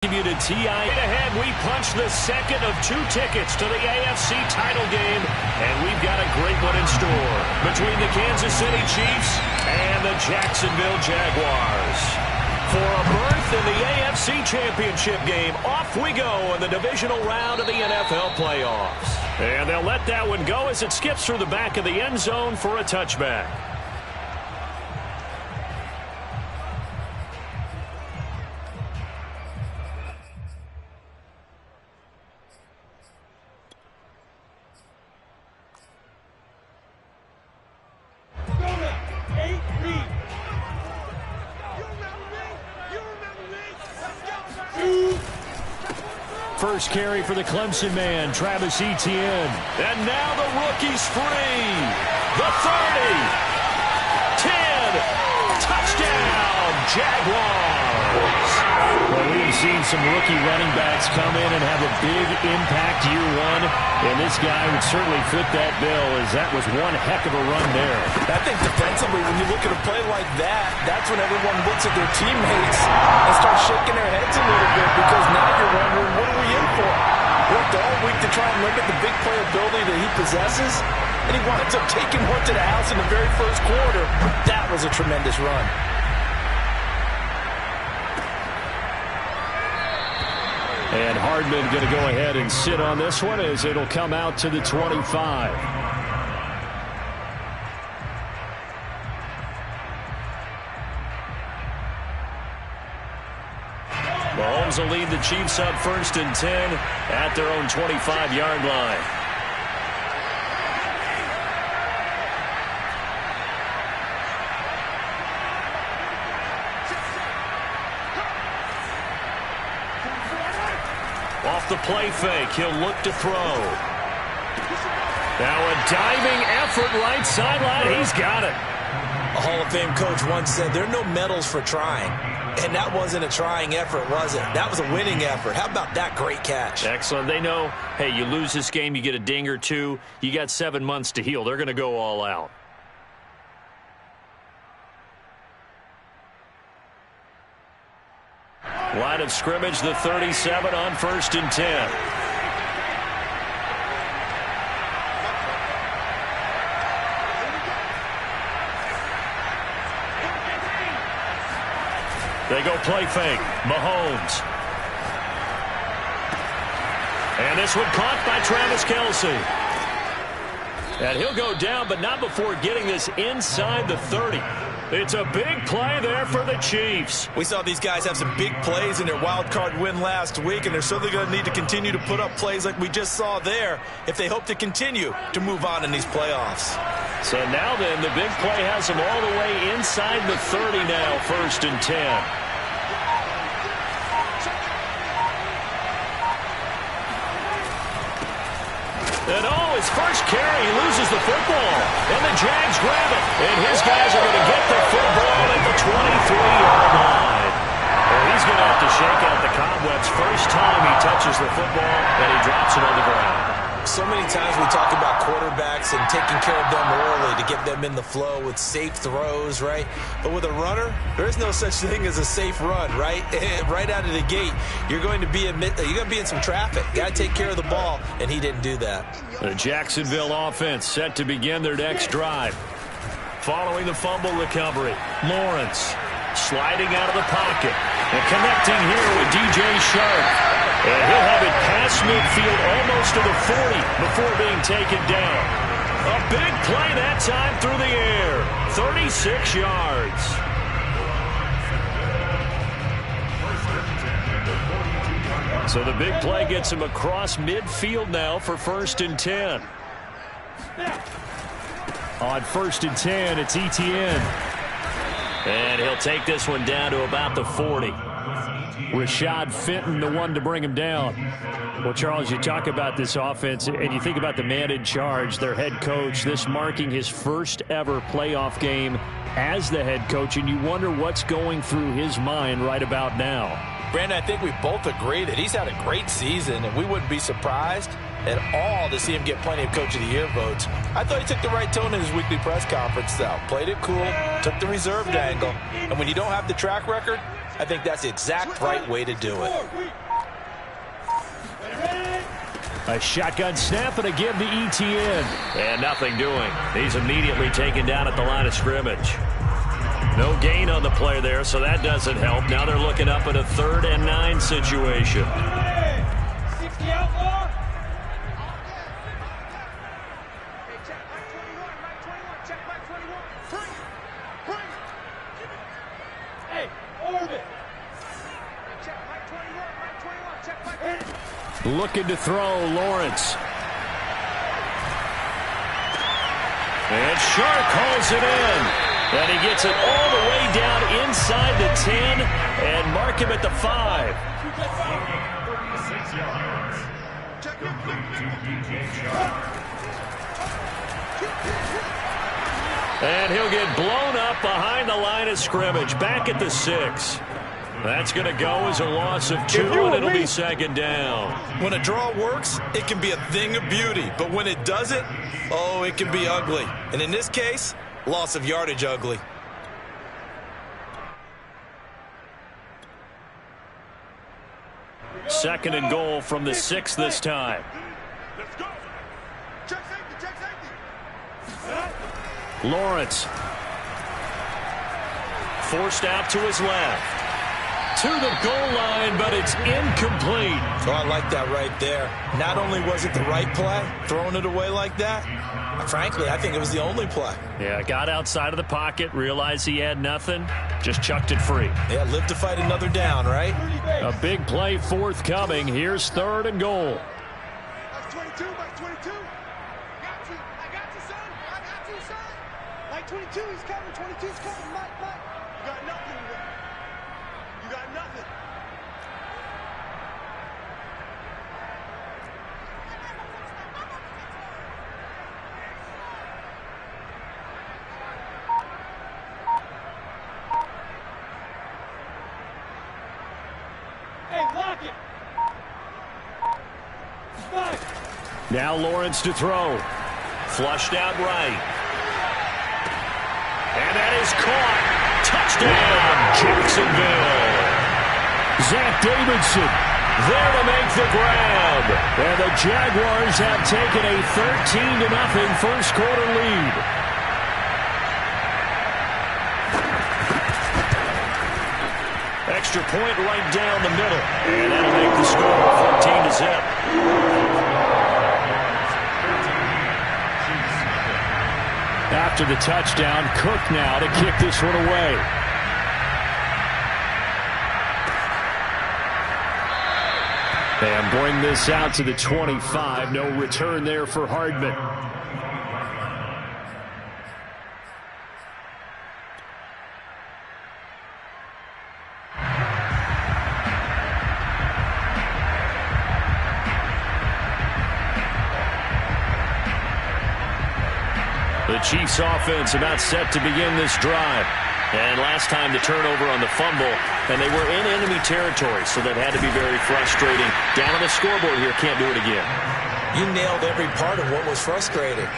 To TI ahead, we punch the second of 2 tickets to the AFC title game, and we've got a great one in store between the Kansas City Chiefs and the Jacksonville Jaguars. For a berth in the AFC Championship game, off we go in the divisional round of the NFL playoffs. And they'll let that one go as it skips through the back of the end zone for a touchback. First carry for the Clemson man, Travis Etienne. And now the rookie's free. The 30. 10. Touchdown, Jaguars. Well, we've seen some rookie running backs come in and have a big impact year one. And this guy would certainly fit that bill, as that was one heck of a run there. I think defensively, when you look at a play like that, that's when everyone looks at their teammates and starts shaking their heads a little bit, because now you're wondering, what are we in for? Worked all week to try and limit the big playability that he possesses, and he winds up taking one to the house in the very first quarter. That was a tremendous run. And Hardman going to go ahead and sit on this one as it'll come out to the 25. Mahomes will lead the Chiefs up 1st and 10 at their own 25-yard line. Off the play fake, he'll look to throw. Now a diving effort right sideline. He's got it. A Hall of Fame coach once said there are no medals for trying. And that wasn't a trying effort, was it? That was a winning effort. How about that great catch? Excellent. They know, hey, you lose this game, you get a ding or two. You got 7 months to heal. They're going to go all out. Line of scrimmage, the 37 on 1st and 10. They go play fake. Mahomes. And this one caught by Travis Kelce. And he'll go down, but not before getting this inside the 30. It's a big play there for the Chiefs. We saw these guys have some big plays in their wild card win last week, and they're certainly going to need to continue to put up plays like we just saw there if they hope to continue to move on in these playoffs. So now then, the big play has them all the way inside the 30 now, 1st and 10. And his first carry, he loses the football. And the Jags grab it. And his guys are going to get the football at the 23-yard line. Well, he's going to have to shake out the cobwebs. First time he touches the football, and he drops it on the ground. So many times we talk about quarterbacks and taking care of them early to get them in the flow with safe throws, right? But with a runner, there is no such thing as a safe run, right? Right out of the gate, you're going to be in some traffic. Got to take care of the ball, and he didn't do that. The Jacksonville offense set to begin their next drive. Following the fumble recovery, Lawrence sliding out of the pocket and connecting here with DJ Sharp. And he'll have it past midfield almost to the 40 before being taken down. A big play that time through the air. 36 yards. So the big play gets him across midfield now for 1st and 10. On 1st and 10, it's Etienne. And he'll take this one down to about the 40. Rashad Fenton, the one to bring him down. Well, Charles, you talk about this offense, and you think about the man in charge, their head coach, this marking his first ever playoff game as the head coach, and you wonder what's going through his mind right about now. Brandon, I think we both agree that he's had a great season, and we wouldn't be surprised at all to see him get plenty of Coach of the Year votes. I thought he took the right tone in his weekly press conference, though. Played it cool, took the reserved angle, and when you don't have the track record, I think that's the exact right way to do it. A shotgun snap and a give to ETN. And nothing doing. He's immediately taken down at the line of scrimmage. No gain on the play there, so that doesn't help. Now they're looking up at a 3rd and 9 situation. Looking to throw, Lawrence. And Shark hauls it in. And he gets it all the way down inside the 10 and mark him at the 5. And he'll get blown up behind the line of scrimmage. Back at the 6. That's going to go as a loss of 2, and it'll be 2nd down. When a draw works, it can be a thing of beauty. But when it doesn't, oh, it can be ugly. And in this case, loss of yardage ugly. Second and goal from the 6 this time. Let's go. Check safety, Lawrence. Forced out to his left. To the goal line, but it's incomplete. Oh, I like that right there. Not only was it the right play, throwing it away like that, frankly, I think it was the only play. Yeah, got outside of the pocket, realized he had nothing, just chucked it free. Yeah, live to fight another down, right? A big play forthcoming. Here's 3rd and goal. That's 22, that's 22. I got you, son. I got you, son. Like 22, he's coming. 22's coming. Mike. You got nothing today. You got nothing. Hey, lock it. Now Lawrence to throw. Flushed out right. And that is caught. Touchdown, Jacksonville. Zach Davidson there to make the grab. And the Jaguars have taken a 13-0 first quarter lead. Extra point right down the middle. And that'll make the score 14-0. After the touchdown, Cook now to kick this one away. And bring this out to the 25. No return there for Hardman. The Chiefs offense about set to begin this drive. And last time the turnover on the fumble, and they were in enemy territory, so that had to be very frustrating. Down on the scoreboard here, can't do it again. You nailed every part of what was frustrating.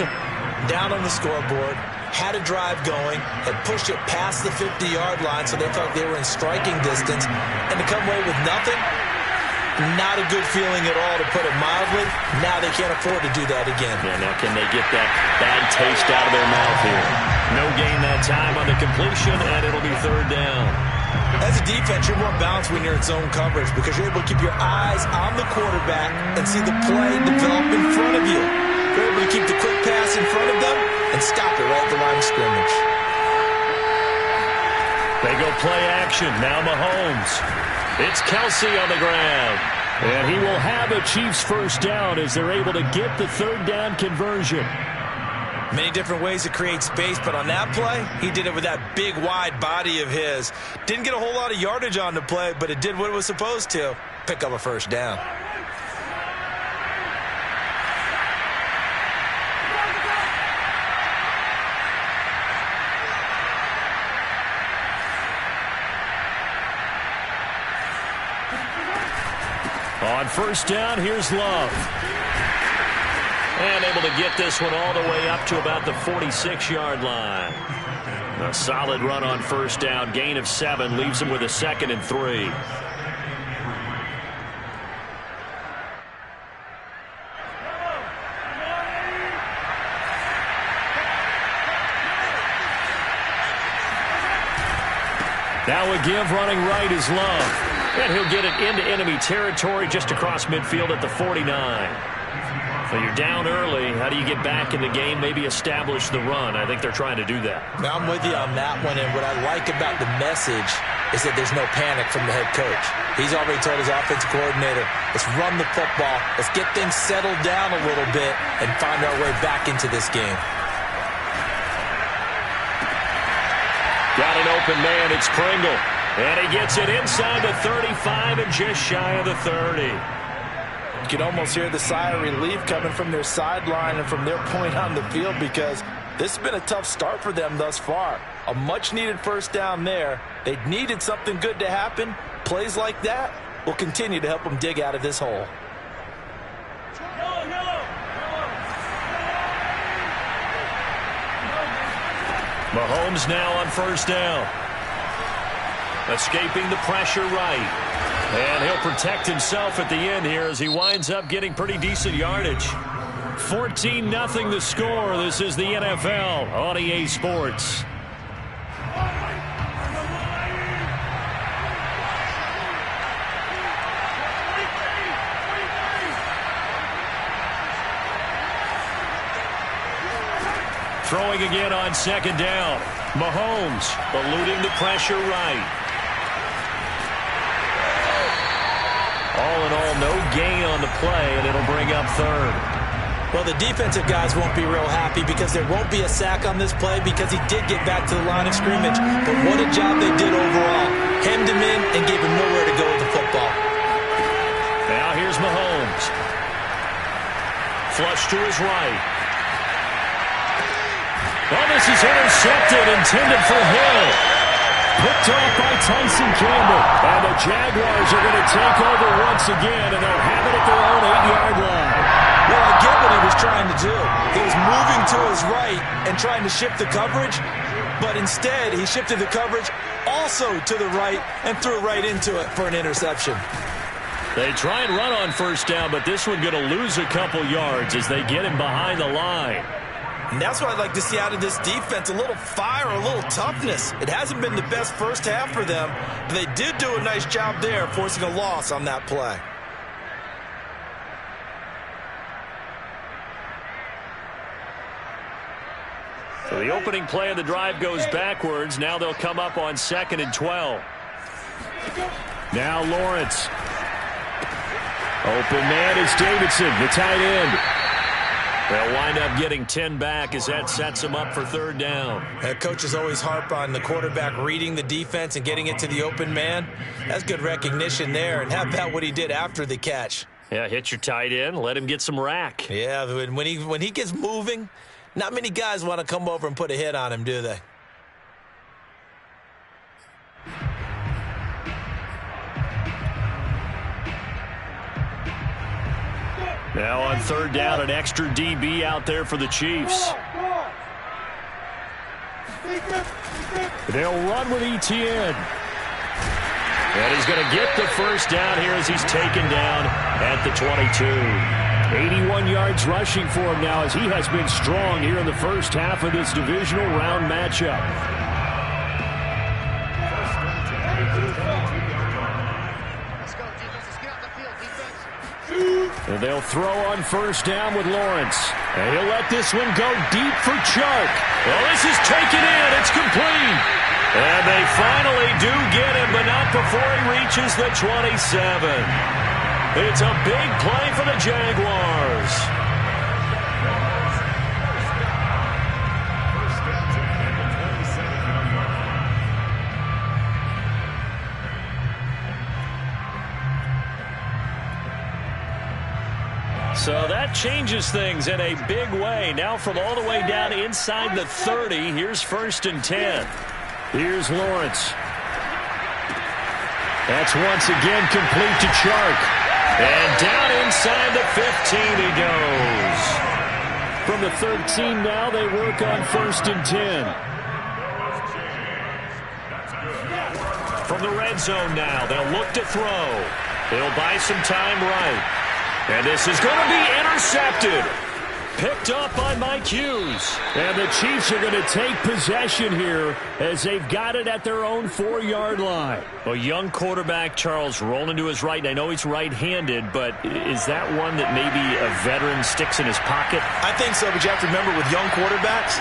Down on the scoreboard, had a drive going, had pushed it past the 50-yard line so they felt they were in striking distance, and to come away with nothing, not a good feeling at all, to put it mildly. Now they can't afford to do that again. Yeah, now can they get that bad taste out of their mouth here? No gain that time on the completion, and it'll be 3rd down. As a defense, you're more balanced when you're in zone coverage because you're able to keep your eyes on the quarterback and see the play develop in front of you. You're able to keep the quick pass in front of them and stop it right at the line of scrimmage. They go play action. Now Mahomes. It's Kelsey on the ground. And he will have a Chiefs first down as they're able to get the 3rd down conversion. Many different ways to create space, but on that play, he did it with that big, wide body of his. Didn't get a whole lot of yardage on the play, but it did what it was supposed to. Pick up a first down. On first down, here's Love. And able to get this one all the way up to about the 46-yard line. A solid run on first down. Gain of 7 leaves him with a 2nd and 3. Now a give running right is Love. And he'll get it into enemy territory just across midfield at the 49. So you're down early. How do you get back in the game, maybe establish the run? I think they're trying to do that. Now, I'm with you on that one, and what I like about the message is that there's no panic from the head coach. He's already told his offensive coordinator, let's run the football, let's get things settled down a little bit and find our way back into this game. Got an open man, it's Pringle. And he gets it inside the 35 and just shy of the 30. You can almost hear the sigh of relief coming from their sideline and from their point on the field because this has been a tough start for them thus far. A much-needed first down there. They needed something good to happen. Plays like that will continue to help them dig out of this hole. Mahomes now on first down. Escaping the pressure right. And he'll protect himself at the end here as he winds up getting pretty decent yardage. 14-0 the score. This is the NFL on EA Sports. Throwing again on second down. Mahomes eluding the pressure right. All in all, no gain on the play, and it'll bring up third. Well, the defensive guys won't be real happy because there won't be a sack on this play because he did get back to the line of scrimmage. But what a job they did overall. Hemmed him in and gave him nowhere to go with the football. Now here's Mahomes. Flush to his right. Well, this is intercepted, intended for Hill. Picked off by Tyson Campbell. And the Jaguars are going to take over once again, and they'll have it at their own 8-yard line. Well, I get what he was trying to do. He was moving to his right and trying to shift the coverage, but instead he shifted the coverage also to the right and threw right into it for an interception. They try and run on first down, but this one going to lose a couple yards as they get him behind the line. And that's what I'd like to see out of this defense, a little fire, a little toughness. It hasn't been the best first half for them, but they did do a nice job there forcing a loss on that play. So the opening play of the drive goes backwards. Now they'll come up on 2nd and 12. Now Lawrence. Open man is Davidson, the tight end. They'll wind up getting 10 back as that sets them up for third down. Coaches always harp on the quarterback reading the defense and getting it to the open man. That's good recognition there. And how about what he did after the catch? Yeah, hit your tight end, let him get some rack. Yeah, when he gets moving, not many guys want to come over and put a hit on him, do they? Now on third down, an extra DB out there for the Chiefs. They'll run with Etienne. And he's going to get the first down here as he's taken down at the 22. 81 yards rushing for him now as he has been strong here in the first half of this divisional round matchup. And they'll throw on first down with Lawrence. And he'll let this one go deep for Chark. Well, this is taken in. It's complete. And they finally do get him, but not before he reaches the 27. It's a big play for the Jaguars. So that changes things in a big way. Now from all the way down inside the 30, here's 1st and 10. Here's Lawrence. That's once again complete to Chark. And down inside the 15 he goes. From the 13 now, they work on 1st and 10. From the red zone now, they'll look to throw. They'll buy some time right. And this is going to be intercepted. Picked up on Mike Hughes. And the Chiefs are going to take possession here as they've got it at their own 4-yard line. A young quarterback, Charles, rolling to his right. And I know he's right-handed, but is that one that maybe a veteran sticks in his pocket? I think so, but you have to remember with young quarterbacks,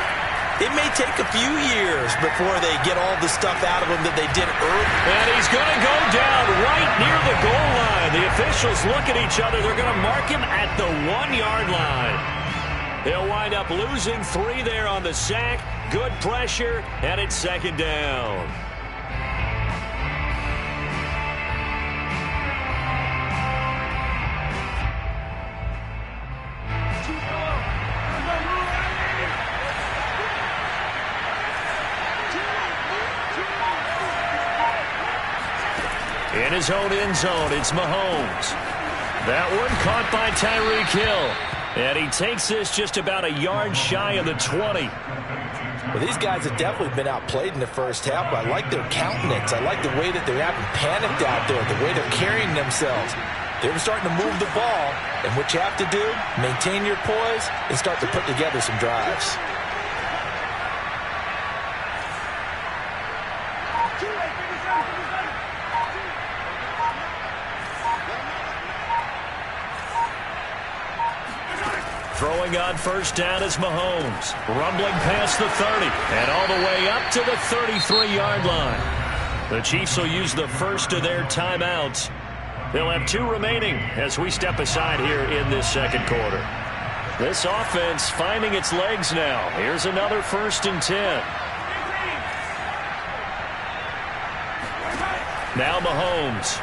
it may take a few years before they get all the stuff out of them that they did early. And he's going to go down right near the goal line. The officials look at each other. They're going to mark him at the 1-yard line. They'll wind up losing 3 there on the sack. Good pressure, and it's 2nd down. In his own end zone, it's Mahomes. That one caught by Tyreek Hill. And he takes this just about a yard shy of the 20. Well, these guys have definitely been outplayed in the first half, but I like their countenance. I like the way that they're acting panicked out there, the way they're carrying themselves. They're starting to move the ball, and what you have to do, maintain your poise and start to put together some drives. Throwing on 1st down is Mahomes. Rumbling past the 30 and all the way up to the 33-yard line. The Chiefs will use the first of their timeouts. They'll have 2 remaining as we step aside here in this 2nd quarter. This offense finding its legs now. Here's another 1st and 10. Now Mahomes.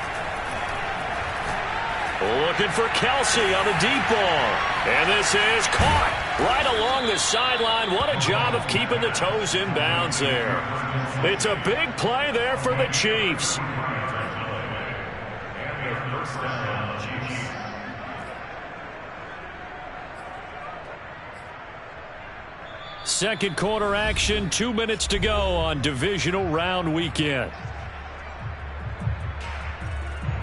Looking for Kelsey on the deep ball. And this is caught right along the sideline. What a job of keeping the toes in bounds there. It's a big play there for the Chiefs. Second quarter action, 2 minutes to go on divisional round weekend.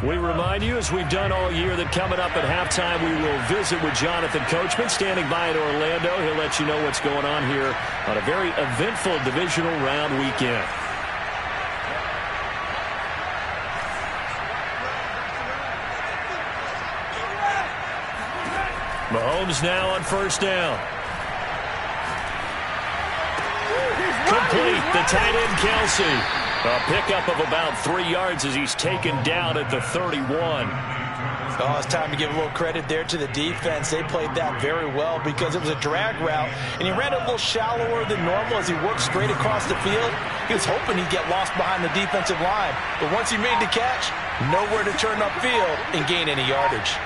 We remind you, as we've done all year, that coming up at halftime, we will visit with Jonathan Coachman, standing by in Orlando. He'll let you know what's going on here on a very eventful divisional round weekend. Mahomes now on 1st down. Complete, the tight end Kelsey. A pickup of about 3 yards as he's taken down at the 31. Oh, it's time to give a little credit there to the defense. They played that very well because it was a drag route, and he ran a little shallower than normal as he worked straight across the field. He was hoping he'd get lost behind the defensive line, but once he made the catch, nowhere to turn upfield and gain any yardage.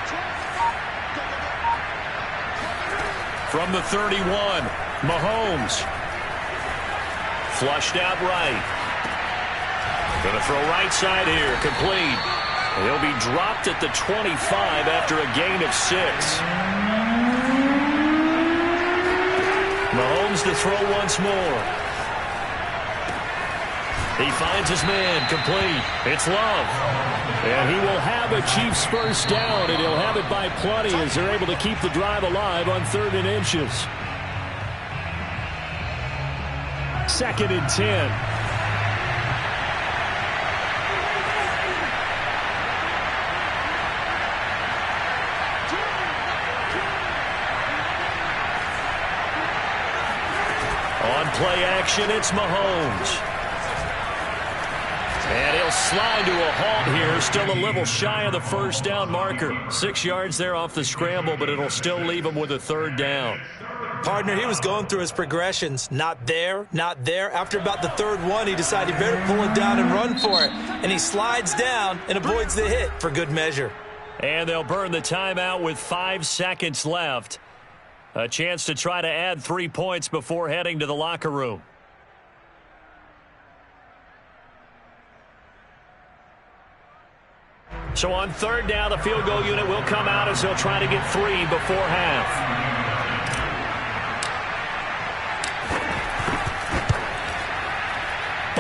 From the 31, Mahomes. Flushed out right. Going to throw right side here, complete. He'll be dropped at the 25 after a gain of 6. Mahomes to throw once more. He finds his man, complete. It's Love. And he will have a Chiefs first down, and he'll have it by plenty as they're able to keep the drive alive on 3rd and inches. 2nd and 10. On play action, it's Mahomes. And he'll slide to a halt here, still a little shy of the 1st down marker. 6 yards there off the scramble, but it'll still leave him with a 3rd down. Partner, he was going through his progressions. Not there, not there. After about the 3rd one, he decided he better pull it down and run for it. And he slides down and avoids the hit for good measure. And they'll burn the timeout with 5 seconds left. A chance to try to add 3 points before heading to the locker room. So on 3rd down, the field goal unit will come out as they'll try to get 3 before half.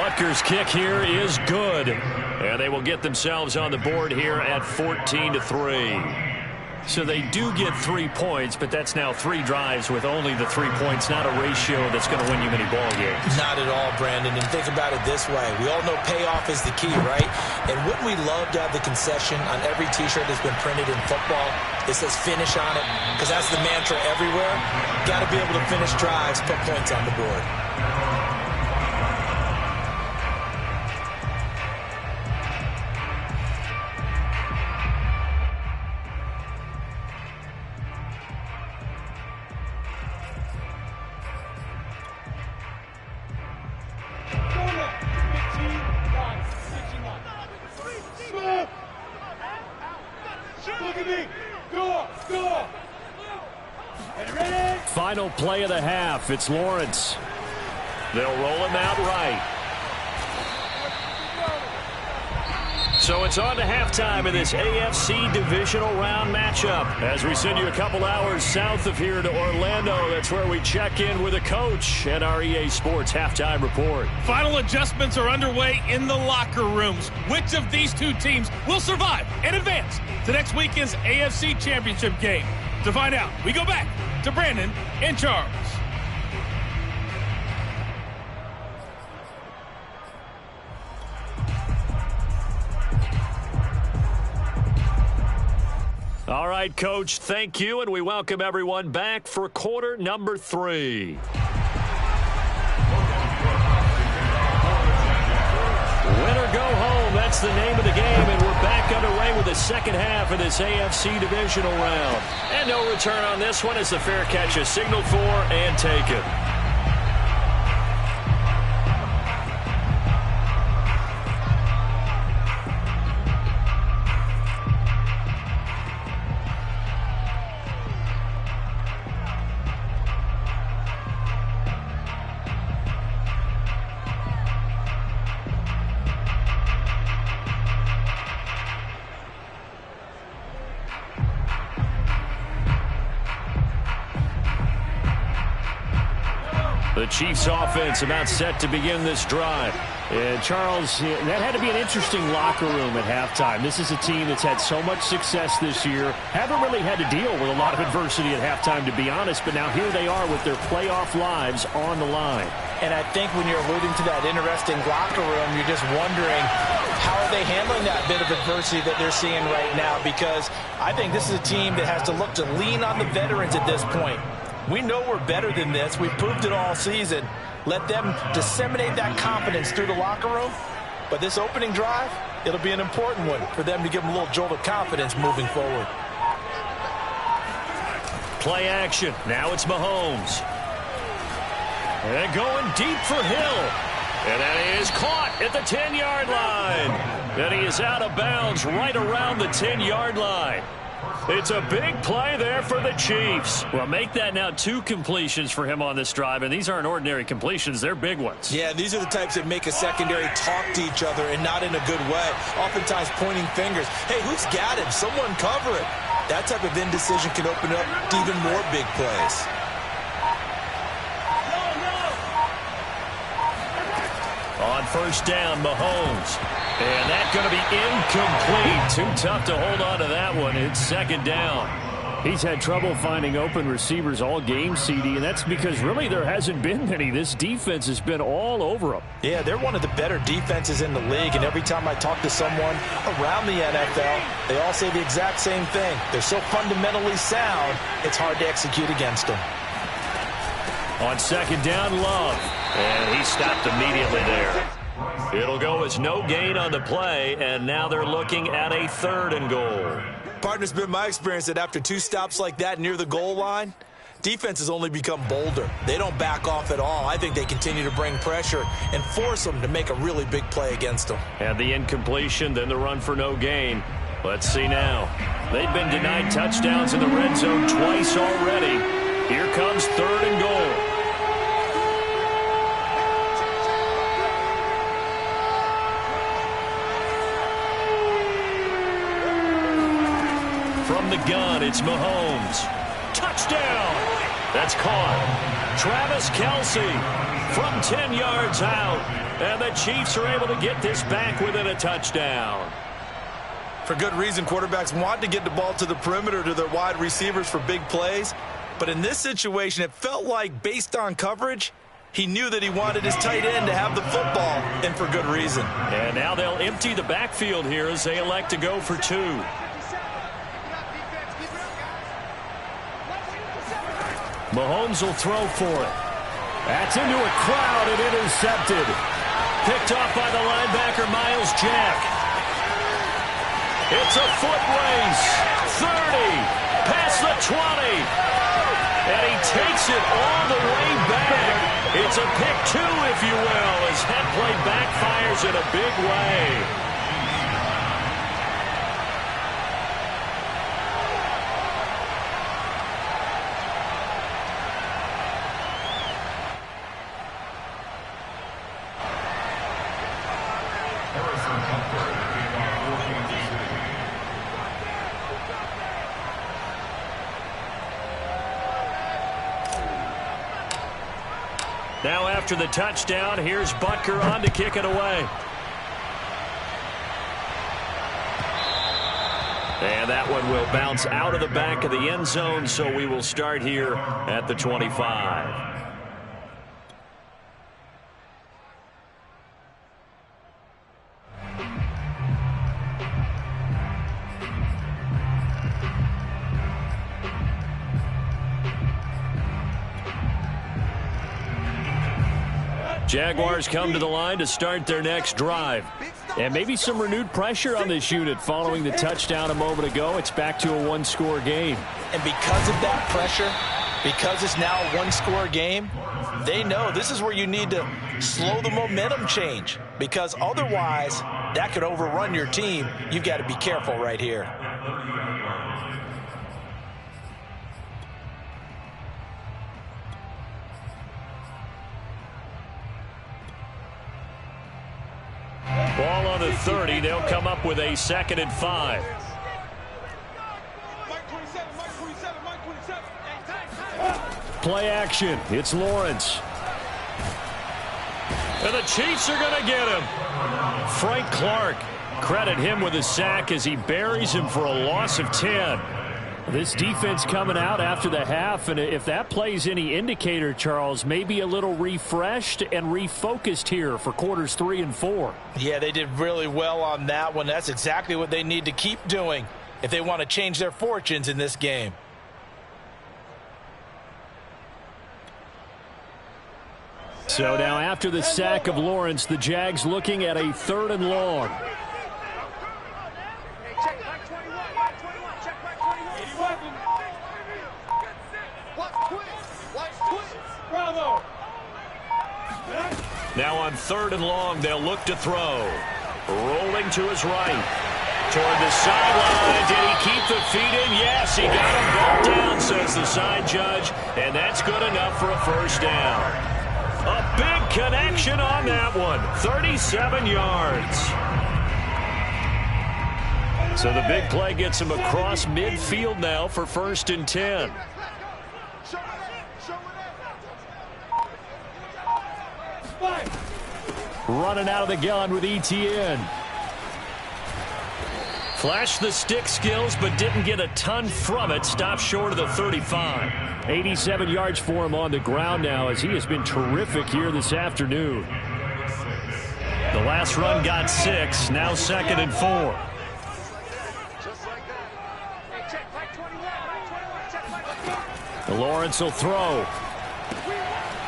Rutgers' kick here is good. And they will get themselves on the board here at 14-3. So they do get 3 points, but that's now 3 drives with only the 3 points, not a ratio that's going to win you many ball games. Not at all, Brandon. And think about it this way. We all know payoff is the key, right? And wouldn't we love to have the concession on every T-shirt that's been printed in football? It says finish on it, because that's the mantra everywhere. Got to be able to finish drives, put points on the board. Final play of the half. It's Lawrence. They'll roll him out right. So it's on to halftime in this AFC divisional round matchup. As we send you a couple hours south of here to Orlando, that's where we check in with a coach at our EA Sports Halftime Report. Final adjustments are underway in the locker rooms. Which of these two teams will survive and advance to next weekend's AFC Championship game? To find out, we go back to Brandon and Charles. All right, Coach, thank you, and we welcome everyone back for quarter number 3. Win or go home, that's the name of the game, and we're back underway with the second half of this AFC divisional round. And no return on this one as the fair catch is signaled for and taken. The Chiefs offense about set to begin this drive. And Charles, that had to be an interesting locker room at halftime. This is a team that's had so much success this year. Haven't really had to deal with a lot of adversity at halftime, to be honest. But now here they are with their playoff lives on the line. And I think when you're alluding to that interesting locker room, you're just wondering how are they handling that bit of adversity that they're seeing right now? Because I think this is a team that has to look to lean on the veterans at this point. We know we're better than this. We've proved it all season. Let them disseminate that confidence through the locker room. But this opening drive, it'll be an important one for them to give them a little jolt of confidence moving forward. Play action. Now it's Mahomes. And going deep for Hill. And that is caught at the 10-yard line. And he is out of bounds right around the 10-yard line. It's a big play there for the Chiefs. Well, make that now 2 completions for him on this drive, and these aren't ordinary completions. They're big ones. Yeah, these are the types that make a secondary talk to each other and not in a good way. Oftentimes pointing fingers. Hey, who's got him? Someone cover it. That type of indecision can open up to even more big plays. On first down, Mahomes. And that's going to be incomplete. Too tough to hold on to that one. It's second down. He's had trouble finding open receivers all game, CD, and that's because really there hasn't been many. This defense has been all over them. Yeah, they're one of the better defenses in the league, and every time I talk to someone around the NFL, they all say the exact same thing. They're so fundamentally sound, it's hard to execute against them. On second down, Love. And he stopped immediately there. It'll go as no gain on the play, and now they're looking at a 3rd and goal. Partner's been my experience that after 2 stops like that near the goal line, defenses only become bolder. They don't back off at all. I think they continue to bring pressure and force them to make a really big play against them. And the incompletion, then the run for no gain. Let's see now. They've been denied touchdowns in the red zone twice already. Here comes 3rd and goal. From the gun, it's Mahomes. Touchdown! That's caught. Travis Kelce from 10 yards out. And the Chiefs are able to get this back within a touchdown. For good reason, quarterbacks want to get the ball to the perimeter to their wide receivers for big plays. But in this situation, it felt like, based on coverage, he knew that he wanted his tight end to have the football, and for good reason. And now they'll empty the backfield here as they elect to go for two. Mahomes will throw for it. That's into a crowd and intercepted. Picked off by the linebacker, Miles Jack. It's a foot race. 30, past the 20. And he takes it all the way back. It's a pick two, if you will, as that play backfires in a big way. Now after the touchdown, here's Butker on to kick it away. And that one will bounce out of the back of the end zone, so we will start here at the 25. Jaguars come to the line to start their next drive. And maybe some renewed pressure on this unit following the touchdown a moment ago. It's back to a one-score game. And because of that pressure, because it's now a one-score game, they know this is where you need to slow the momentum change. Because otherwise, that could overrun your team. You've got to be careful right here. Ball on the 30. They'll come up with a 2nd and 5. Play action. It's Lawrence. And the Chiefs are going to get him. Frank Clark. Credit him with a sack as he buries him for a loss of 10. This defense coming out after the half, and if that plays any indicator, Charles, maybe a little refreshed and refocused here for quarters 3 and 4. Yeah, they did really well on that one. That's exactly what they need to keep doing if they want to change their fortunes in this game. So now after the sack of Lawrence, the Jags looking at a 3rd and long. Now on 3rd and long, they'll look to throw. Rolling to his right. Toward the sideline. Did he keep the feet in? Yes, he got him brought down, says the side judge. And that's good enough for a first down. A big connection on that one. 37 yards. So the big play gets him across midfield now for 1st and 10. Running out of the gun with ETN. Flashed the stick skills, but didn't get a ton from it. Stopped short of the 35. 87 yards for him on the ground now, as he has been terrific here this afternoon. The last run got 6. Now 2nd and 4. Lawrence will throw.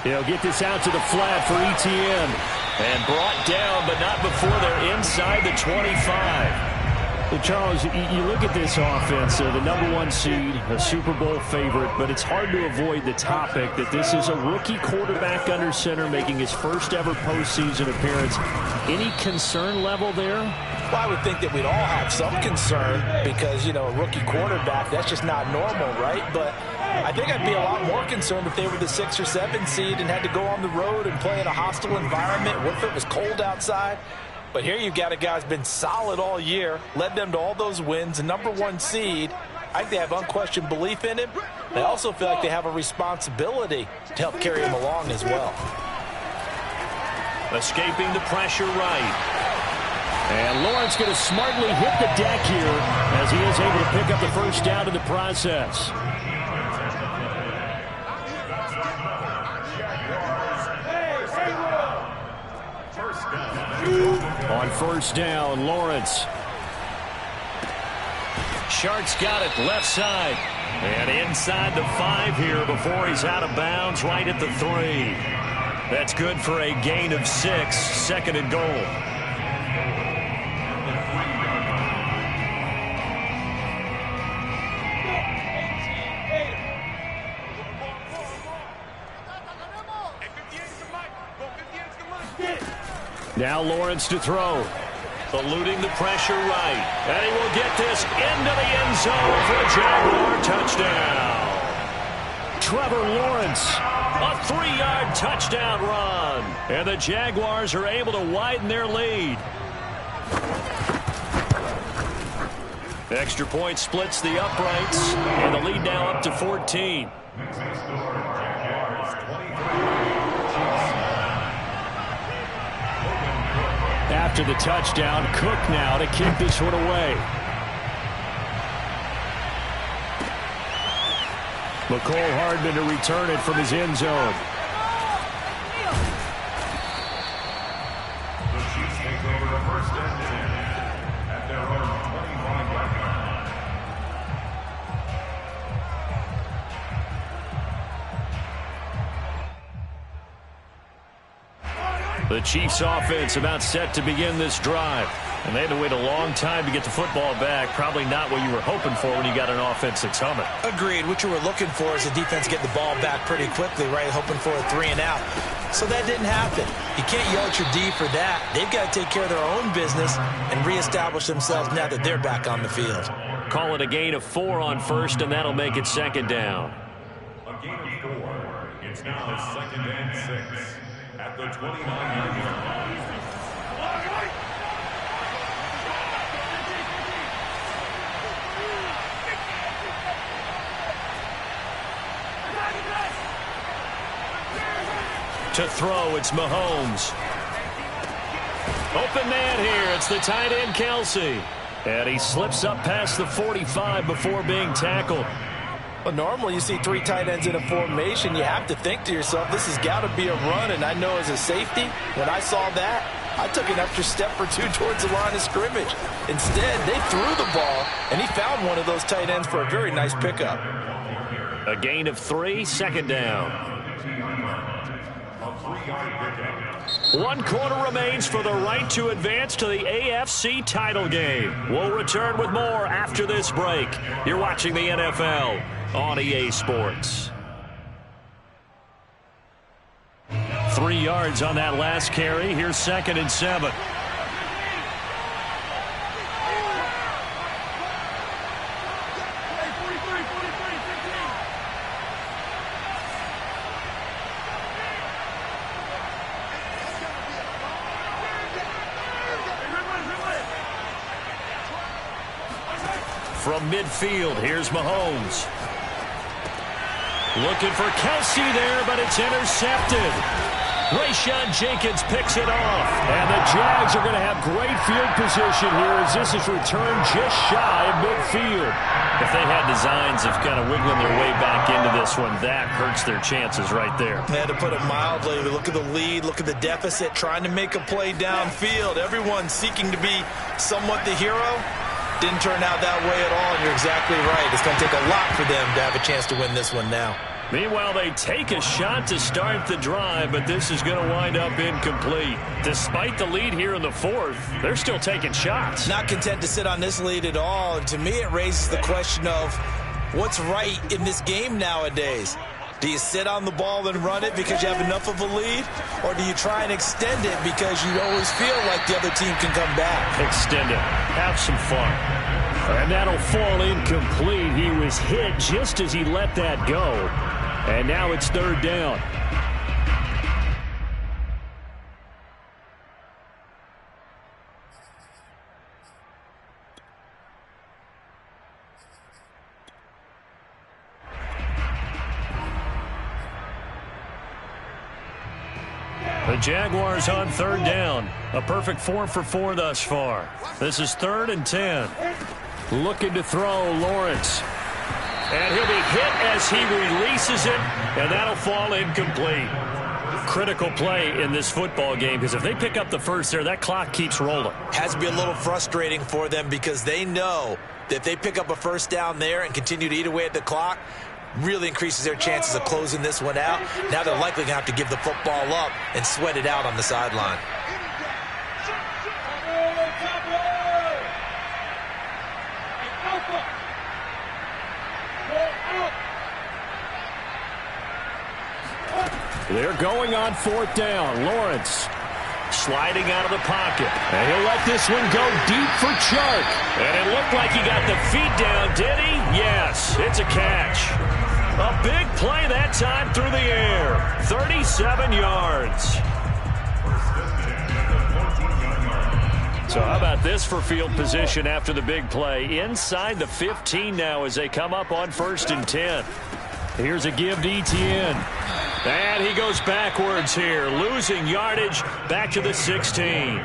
He'll get this out to the flat for ETN. And brought down, but not before they're inside the 25. Well, Charles, you look at this offense, the #1 seed, a Super Bowl favorite, but it's hard to avoid the topic that this is a rookie quarterback under center making his first ever postseason appearance. Any concern level there? Well, I would think that we'd all have some concern because, you know, a rookie quarterback, that's just not normal, right? But I think I'd be a lot more concerned if they were the 6 or 7 seed and had to go on the road and play in a hostile environment. What if it was cold outside? But here you've got a guy who's been solid all year, led them to all those wins, a #1 seed, I think they have unquestioned belief in him. They also feel like they have a responsibility to help carry him along as well. Escaping the pressure right. And Lawrence going to smartly hit the deck here as he is able to pick up the first down in the process. On first down, Lawrence. Shark's got it left side. And inside the 5 here before he's out of bounds right at the 3. That's good for a gain of 6, second and goal. Now Lawrence to throw. Eluding the pressure right. And he will get this into the end zone for a Jaguar touchdown. Trevor Lawrence. A 3-yard touchdown run. And the Jaguars are able to widen their lead. Extra point splits the uprights. And the lead now up to 14. After the touchdown, Cook now to kick this one away. McCole Hardman to return it from his end zone. The Chiefs take over a 1st and 10 at their own 25-yard line. The Chiefs offense about set to begin this drive. And they had to wait a long time to get the football back. Probably not what you were hoping for when you got an offense that's humming. Agreed. What you were looking for is the defense getting the ball back pretty quickly, right? Hoping for a 3 and out. So that didn't happen. You can't yell at your D for that. They've got to take care of their own business and reestablish themselves now that they're back on the field. Call it a gain of 4 on first, and that'll make it second down. A gain of 4. It's now 2nd and 6 at the 29-yard line. To throw, it's Mahomes. Open man here. It's the tight end, Kelsey. And he slips up past the 45 before being tackled. Well, normally you see 3 tight ends in a formation. You have to think to yourself, this has got to be a run. And I know as a safety, when I saw that, I took an extra step or 2 towards the line of scrimmage. Instead, they threw the ball, and he found one of those tight ends for a very nice pickup. A gain of 3, second down. 1 quarter remains for the right to advance to the AFC title game. We'll return with more after this break. You're watching the NFL on EA Sports. 3 yards on that last carry. Here's 2nd and 7. From midfield, here's Mahomes. Looking for Kelsey there, but it's intercepted. Rayshawn Jenkins picks it off. And the Jags are going to have great field position here as this is returned just shy of midfield. If they had designs of kind of wiggling their way back into this one, that hurts their chances right there. They had to put it mildly. Look at the lead, look at the deficit, trying to make a play downfield. Everyone seeking to be somewhat the hero. Didn't turn out that way at all, and you're exactly right. It's going to take a lot for them to have a chance to win this one now. Meanwhile, they take a shot to start the drive, but this is going to wind up incomplete. Despite the lead here in the 4th, they're still taking shots. Not content to sit on this lead at all, and to me it raises the question of what's right in this game nowadays. Do you sit on the ball and run it because you have enough of a lead? Or do you try and extend it because you always feel like the other team can come back? Extend it. Have some fun. And that'll fall incomplete. He was hit just as he let that go. And now it's 3rd down. The Jaguars on third down. A perfect 4 for 4 thus far. This is 3rd and 10. Looking to throw, Lawrence. And he'll be hit as he releases it, and that'll fall incomplete. Critical play in this football game, because if they pick up the first there, that clock keeps rolling. Has to be a little frustrating for them because they know that if they pick up a first down there and continue to eat away at the clock, really increases their chances of closing this one out. Now they're likely going to have to give the football up and sweat it out on the sideline. They're going on 4th down. Lawrence Sliding out of the pocket. and he'll let this one go deep for Chark. And it looked like he got the feet down, did he? Yes, it's a catch. A big play that time through the air. 37 yards. So how about this for field position after the big play? Inside the 15 now as they come up on 1st and 10. Here's a give to Etienne. And he goes backwards here, losing yardage back to the 16.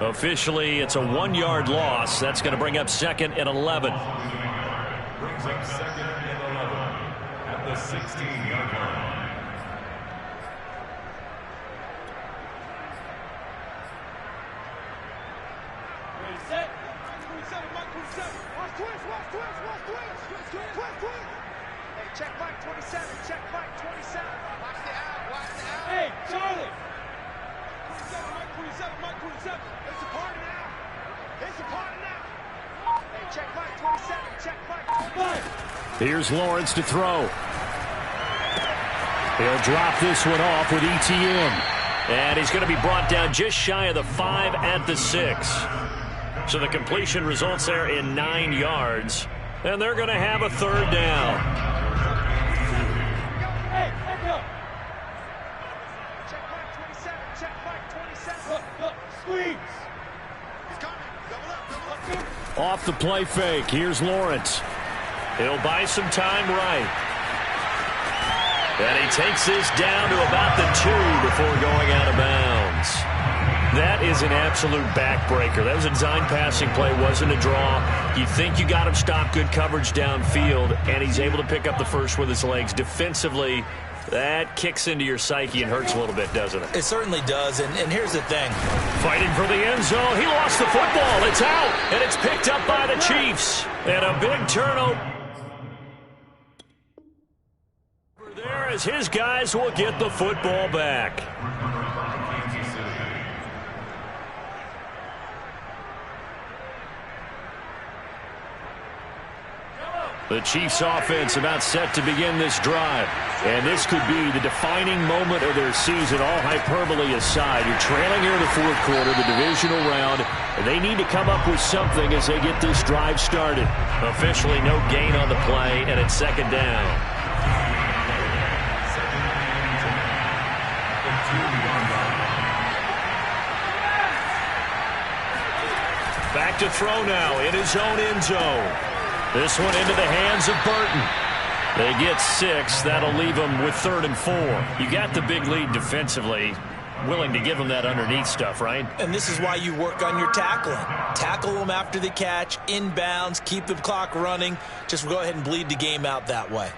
Officially, it's a 1-yard loss. That's going to bring up 2nd and 11. Brings up 2nd and 11 at the 16-yard line. Set. 27, Mike 27. Watch twist, watch twist, watch twist. Twist, twist. Hey, check Mike 27, check Mike 27. Watch the out, watch the out. Hey, Charlie. 27, Mike 27. It's a party now. It's a party now. Hey, check Mike 27, check Mike 27. Here's Lawrence to throw. He'll drop this one off with Etienne. And he's going to be brought down just shy of the 5 at the 6. So the completion results there in 9 yards. And they're going to have a 3rd down. Hey, let go. Check Mike 27, check Mike 27. Look, squeeze. He's coming. Double up. Off the play fake. Here's Lawrence. He'll buy some time right. And he takes this down to about the 2 before going out of bounds. That is an absolute backbreaker. That was a design passing play, wasn't a draw. You think you got him stopped, good coverage downfield, and he's able to pick up the first with his legs. Defensively, that kicks into your psyche and hurts a little bit, doesn't it? It certainly does, and here's the thing. Fighting for the end zone. He lost the football. It's out, and it's picked up by the Chiefs. And a big turnover there as his guys will get the football back. The Chiefs offense about set to begin this drive. And this could be the defining moment of their season, all hyperbole aside. You're trailing here in the 4th quarter, the divisional round. And they need to come up with something as they get this drive started. Officially no gain on the play, and it's 2nd down. Back to throw now in his own end zone. This one into the hands of Burton. They get 6. That'll leave them with 3rd and 4. You got the big lead defensively. Willing to give them that underneath stuff, right? And this is why you work on your tackling. Tackle them after the catch, inbounds, keep the clock running. Just go ahead and bleed the game out that way.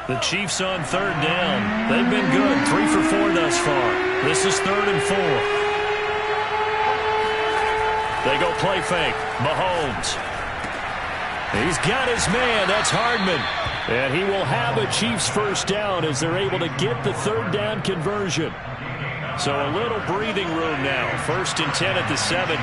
The Chiefs on 3rd down. They've been good. 3 for 4 thus far. This is 3rd and 4. They go play fake. Mahomes. He's got his man. That's Hardman. And he will have a Chiefs first down as they're able to get the 3rd down conversion. So a little breathing room now. 1st and 10 at the 17.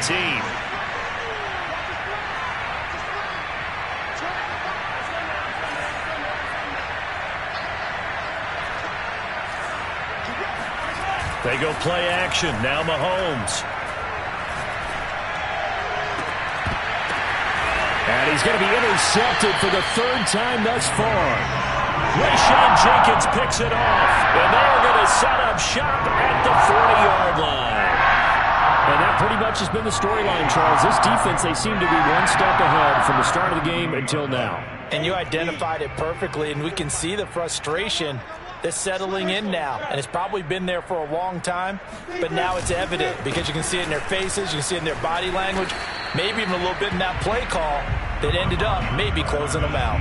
They go play action. Now Mahomes. And he's going to be intercepted for the 3rd time thus far. Rashawn Jenkins picks it off. And they're going to set up shop at the 40-yard line. And that pretty much has been the storyline, Charles. This defense, they seem to be one step ahead from the start of the game until now. And you identified it perfectly, and we can see the frustration They're settling in now, and it's probably been there for a long time, but now it's evident because you can see it in their faces, you can see it in their body language, maybe even a little bit in that play call that ended up maybe closing them out.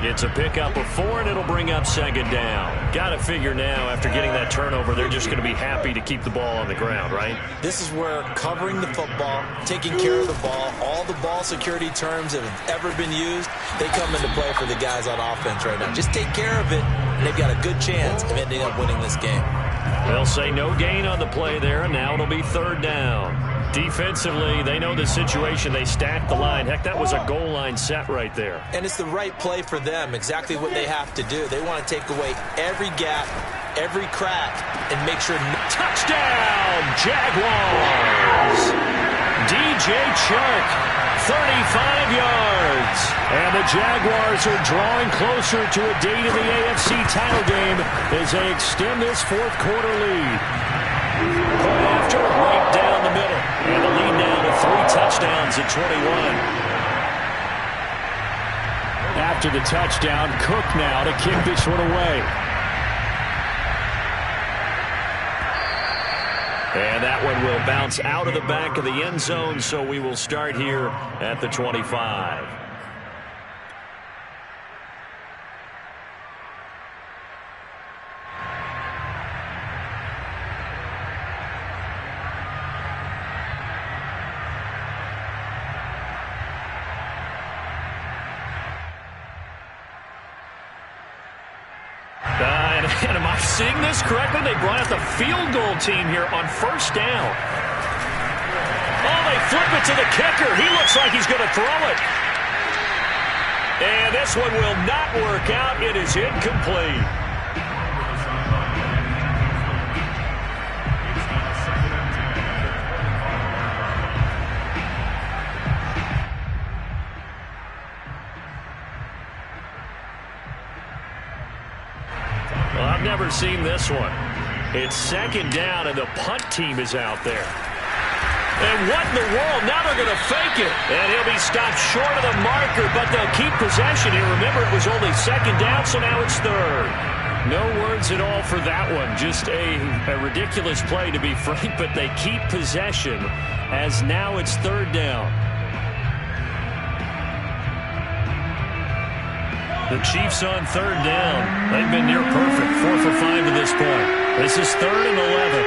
It's a pickup of 4, and it'll bring up second down. Got to figure now, after getting that turnover, they're just going to be happy to keep the ball on the ground, right? This is where covering the football, taking care of the ball, all the ball security terms that have ever been used, they come into play for the guys on offense right now. Just take care of it, and they've got a good chance of ending up winning this game. They'll say no gain on the play there, and now it'll be third down. Defensively, they know the situation. They stacked the line. Heck, that was a goal line set right there. And it's the right play for them, exactly what they have to do. They want to take away every gap, every crack, and make sure... Touchdown, Jaguars! DJ Chark, 35 yards. And the Jaguars are drawing closer to a date in the AFC title game as they extend this fourth quarter lead. Point after, right down the middle. And the lead now to 3 touchdowns at 21. After the touchdown, Cook now to kick this one away. And that one will bounce out of the back of the end zone, so we will start here at the 25. And am I seeing this correctly? They brought out the field goal team here on first down. Oh, they flip it to the kicker. He looks like he's going to throw it. And this one will not work out. It is incomplete. Well, I've never seen this one. It's second down, and the punt team is out there. And what in the world? Now they're going to fake it. And he'll be stopped short of the marker, but they'll keep possession here. Remember, it was only second down, so now it's third. No words at all for that one. Just a ridiculous play, to be frank, but they keep possession as now it's third down. The Chiefs on third down. They've been near perfect, 4 for 5 to this point. This is 3rd and 11.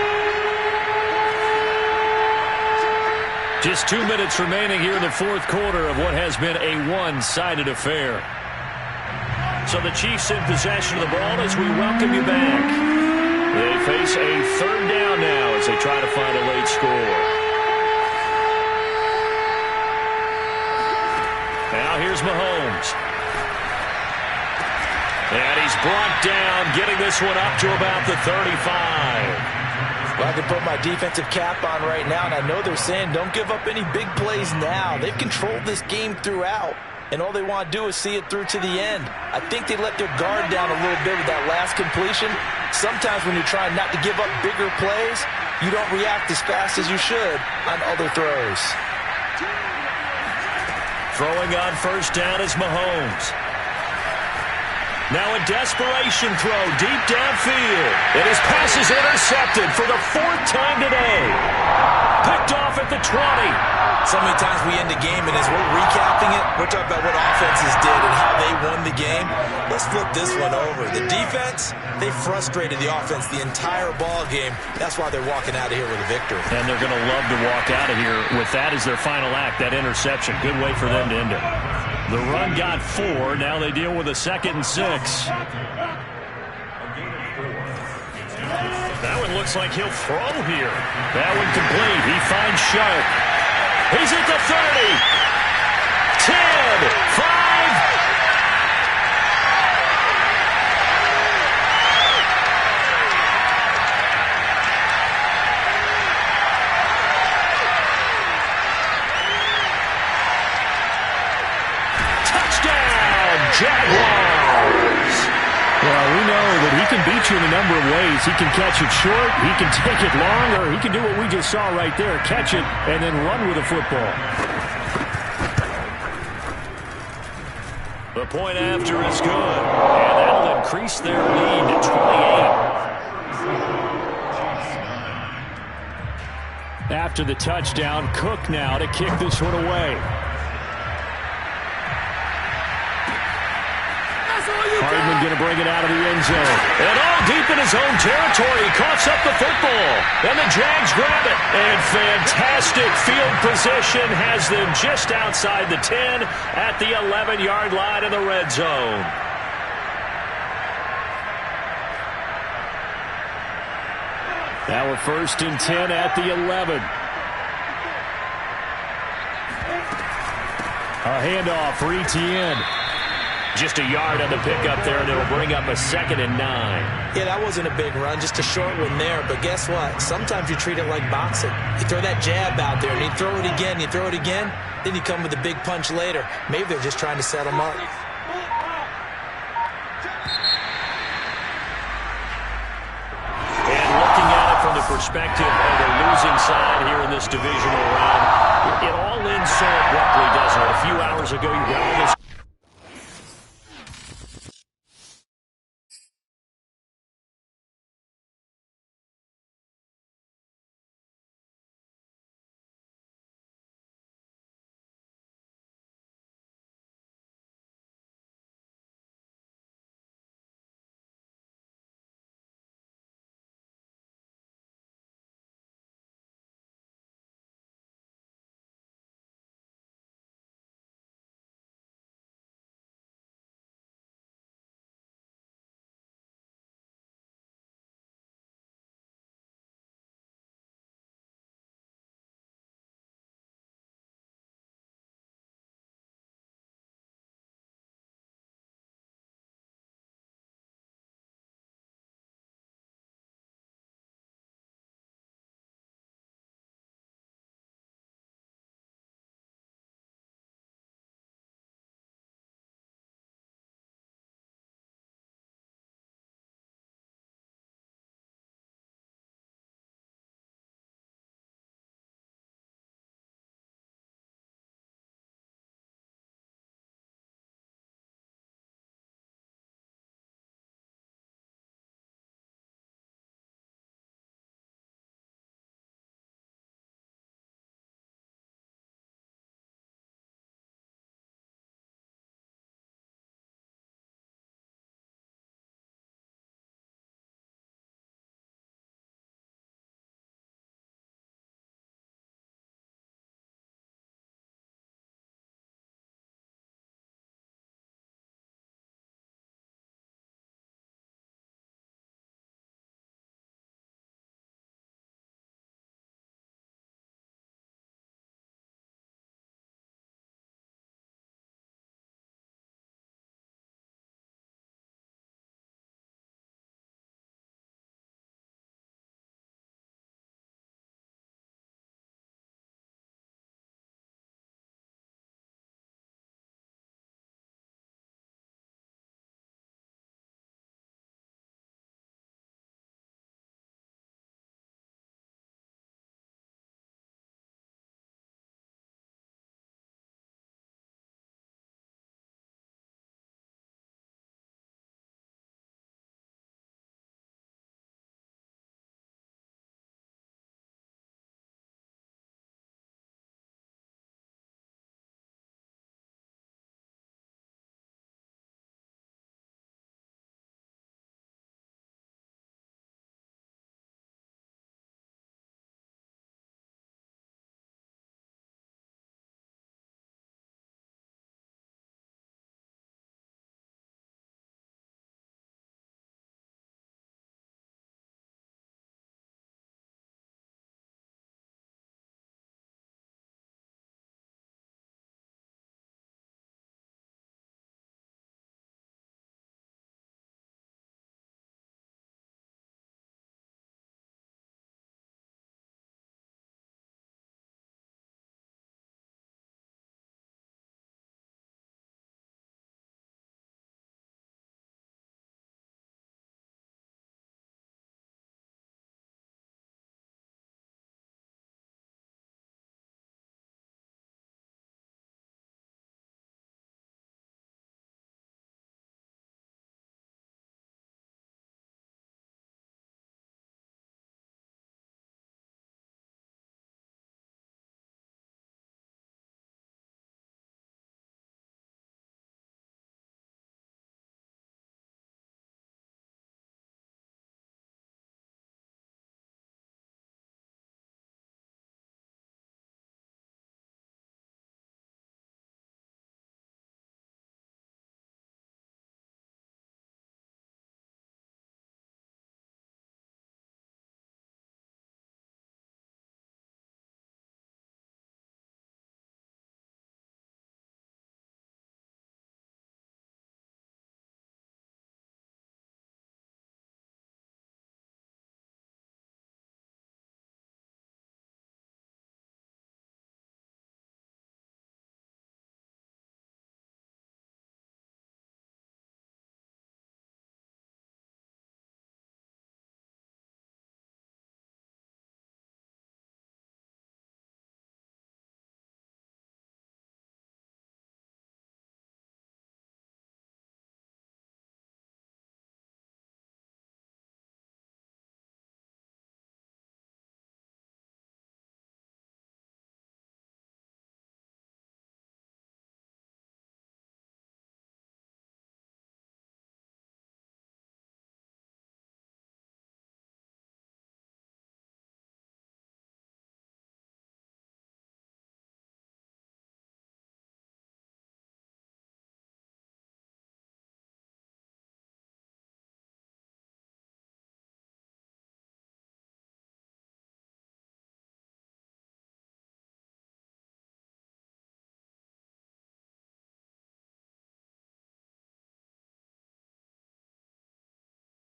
Just 2 minutes remaining here in the fourth quarter of what has been a one-sided affair. So the Chiefs in possession of the ball as we welcome you back. They face a third down now as they try to find a late score. Now here's Mahomes. And he's brought down, getting this one up to about the 35. Well, I can put my defensive cap on right now, and I know they're saying don't give up any big plays now. They've controlled this game throughout, and all they want to do is see it through to the end. I think they let their guard down a little bit with that last completion. Sometimes when you're trying not to give up bigger plays, you don't react as fast as you should on other throws. Throwing on first down is Mahomes. Now a desperation throw deep downfield. And his pass is intercepted for the 4th time today. Picked off at the 20. So many times we end the game, and as we're recapping it, we're talking about what offenses did and how they won the game. Let's flip this one over. The defense, they frustrated the offense the entire ball game. That's why they're walking out of here with a victory. And they're going to love to walk out of here with that as their final act, that interception. Good way for them to end it. The run got 4. Now they deal with a 2nd and 6. That one looks like he'll throw here. That one complete. He finds Sharp. He's at the 30. 10. 5. Jaguars. Well, we know that he can beat you in a number of ways. He can catch it short, he can take it long, or he can do what we just saw right there, catch it and then run with the football. The point after is good, and that'll increase their lead to 28. After the touchdown, Cook now to kick this one away. Hardman going to bring it out of the end zone. And all deep in his own territory. He coughs up the football. And the Jags grab it. And fantastic field position has them just outside the 10 at the 11-yard line in the red zone. Now we're 1st and 10 at the 11. A handoff for Etienne. Just a yard on the pickup there, and it'll bring up a 2nd and 9. Yeah, that wasn't a big run, just a short one there. But guess what? Sometimes you treat it like boxing. You throw that jab out there, and you throw it again, then you come with a big punch later. Maybe they're just trying to set them up. And looking at it from the perspective of the losing side here in this divisional round, it all ends so abruptly, doesn't it? A few hours ago, you got all this